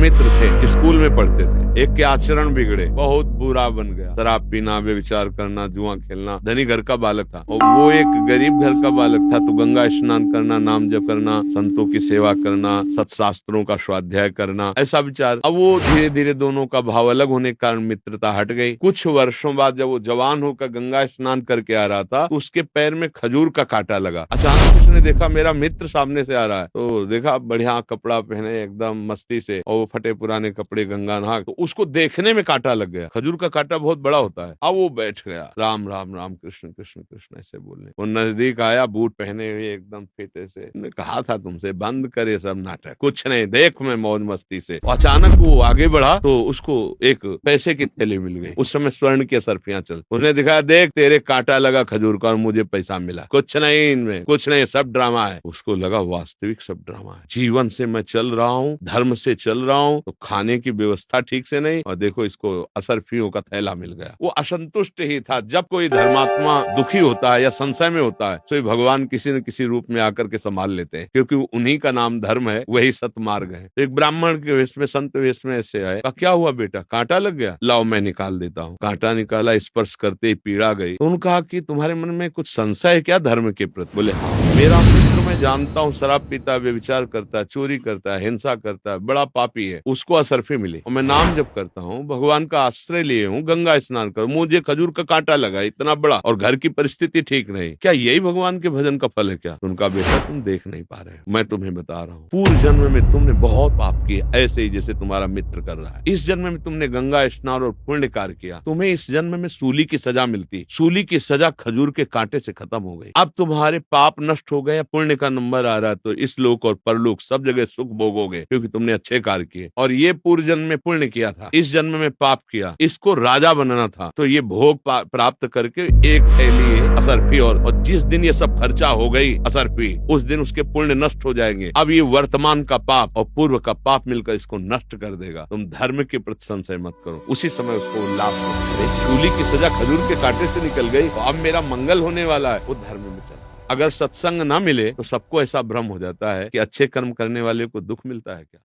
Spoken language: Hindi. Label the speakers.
Speaker 1: मित्र थे, स्कूल में पढ़ते थे। एक के आचरण बिगड़े, बहुत बुरा बन गया। शराब पीना, व्यभिचार करना, जुआ खेलना। धनी घर का बालक था और वो एक गरीब घर का बालक था। तो गंगा स्नान करना, नाम जप करना, संतों की सेवा करना, सत्शास्त्रों का स्वाध्याय करना, ऐसा विचार। अब वो धीरे धीरे दोनों का भाव अलग होने के कारण मित्रता हट गई। कुछ वर्षों बाद जब वो जवान होकर गंगा स्नान करके आ रहा था, तो उसके पैर में खजूर का कांटा लगा। अचानक उसने देखा मेरा मित्र सामने से आ रहा है। तो देखा बढ़िया कपड़ा पहने एकदम मस्ती से, और वो फटे पुराने कपड़े, गंगा नहा। तो उसको देखने में कांटा लग गया। खजूर का कांटा बहुत बड़ा होता है। अब वो बैठ गया, राम राम राम कृष्ण कृष्ण कृष्ण ऐसे बोलने। वो नजदीक आया, बूट पहने हुए एकदम फिट ऐसे। मैंने कहा था तुमसे बंद करे सब नाटक, कुछ नहीं, देख मैं मौज मस्ती से। अचानक वो आगे बढ़ा तो उसको एक पैसे की थैली मिल गई। उस समय स्वर्ण की असरफियां चल। उसने दिखाया, देख तेरे कांटा लगा खजूर का और मुझे पैसा मिला। कुछ नहीं इनमें, कुछ नहीं, सब ड्रामा है। उसको लगा वास्तविक सब ड्रामा है। जीवन से मैं चल रहा हूँ, धर्म से चल रहा हूँ, तो खाने की व्यवस्था ठीक से नहीं, और देखो इसको असरफियों का थैला मिल गया। वो असंतुष्ट ही था। जब कोई धर्मात्मा दुखी होता है या संशय में होता है, तो भगवान किसी न किसी रूप में आकर के संभाल लेते हैं, क्योंकि उन्हीं का नाम धर्म है, वही सतमार्ग है। तो एक ब्राह्मण के वेश में, संत वेश में ऐसे आए। क्या हुआ बेटा, कांटा लग गया? लाओ मैं निकाल देता हूँ। कांटा निकाला, स्पर्श करते ही पीड़ा गई। तो उन्होंने कहा कि तुम्हारे मन में कुछ संशय है क्या धर्म के प्रति? बोले हाँ, मेरा मित्र मैं जानता हूँ शराब पीता, व्यभिचार करता है, चोरी करता है, हिंसा करता है, बड़ा पापी है। उसको असरफी मिली और मैं नाम जप करता हूँ, भगवान का आश्रय लिए हूँ, गंगा स्नान कर, मुझे खजूर का कांटा लगा इतना बड़ा, और घर की परिस्थिति ठीक नहीं। क्या यही भगवान के भजन का फल है क्या? उनका बेटा तुम देख नहीं पा रहे हो, मैं तुम्हें बता रहा हूँ। पूर्व जन्म में तुमने बहुत पाप किए, ऐसे ही जैसे तुम्हारा मित्र कर रहा है। इस जन्म में तुमने गंगा स्नान और पुण्य कार्य किया, तुम्हें इस जन्म में सूली की सजा मिलती। सूली की सजा खजूर के कांटे से खत्म हो गई। अब तुम्हारे पाप नष्ट हो गए, पुण्य का नंबर आ रहा है, तो इस लोक और परलोक सब जगह सुख भोगोगे, क्योंकि तुमने अच्छे कार्य किए। और ये पूर्व जन्म में पुण्य किया था, इस जन्म में पाप किया, इसको राजा बनना था, तो ये भोग प्राप्त करके एक थैली असरफी, और जिस दिन ये सब खर्चा हो गई असरफी, उस दिन उसके पुण्य नष्ट हो जाएंगे। अब ये वर्तमान का पाप और पूर्व का पाप मिलकर इसको नष्ट कर देगा। तुम धर्म के प्रति संशय मत करो, उसी समय उसको लाभ हो। सूली की सजा खजूर के कांटे से निकल गई, तो अब मेरा मंगल होने वाला है, वो धर्म में चल। अगर सत्संग ना मिले तो सबको ऐसा भ्रम हो जाता है कि अच्छे कर्म करने वाले को दुख मिलता है क्या?